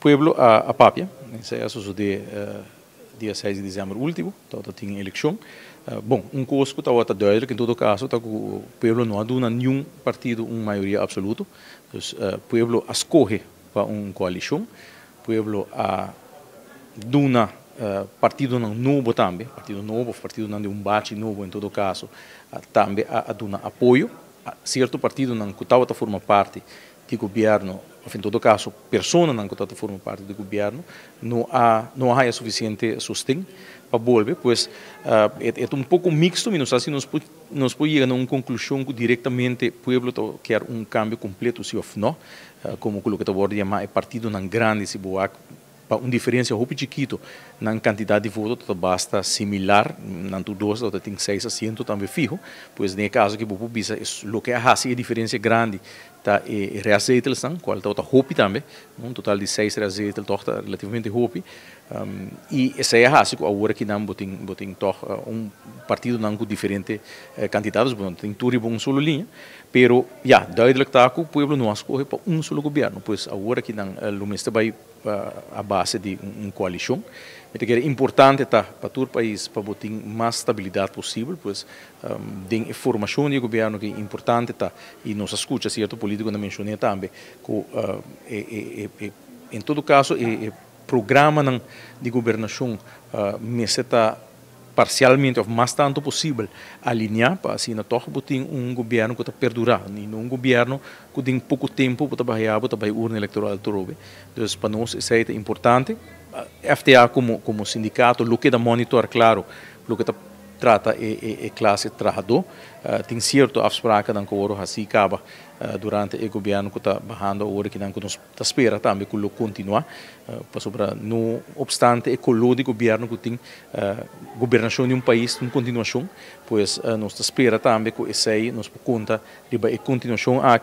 Pueblo a Papia, isso sucedeu dia 6 de dezembro último, então tinha eleição. Bom, coisa que está duidelijk, em todo caso, que o Pueblo não aduna nenhum partido uma maioria absoluta. Então, o Pueblo escolhe para uma coalição, o Pueblo aduna partido novo também, partido não de bate novo, em todo caso, também aduna apoio a certo partido não que está forma parte do governo, em todo caso, pessoa não que está forma parte do governo, não há suficiente sustento para volver, pois é pouco mixto, mas assim nós podemos chegar a uma conclusão que diretamente o povo quer cambio completo, se ou não, como o que eu chamar é partido não grande, se boa para uma diferença muito chiquito na quantidade de votos, basta similar, não todos tem 6 assentos também fijo, pois no caso que você visa, o que há a diferença grande tá reazeitels não, qual tá hopi também, um total de 6 reazeitels, tá relativamente hopi, e essa é a razão agora que não botem partido não com diferentes candidatos, tem tudo em solo linha, pero duidelijk tá que o povo não escolhe para solo governo, pois agora que não o mestre vai a base de uma coalição, então é importante para todo o país para botar mais estabilidade possível, pois tem informação do governo que é importante e nos escuta certo político não mencionei também que em todo caso programa de governação está parcialmente ou mais tanto possível alinhar para assim não toque botar governo que está perdurar, e não governo que tem pouco tempo para trabalhar para a urna eleitoral trobe. Então para nós isso é importante. FTA como sindicato, o que da monitor claro, o que trata é classe trabalhador, tem certo afspraken dan que assim acaba durante o governo que está barrando agora que não nos espera também que o continuar, para não obstante o color de governo que tem governação de país em continuação, pois nos espera também que esse aí nos conta de a continuação aqui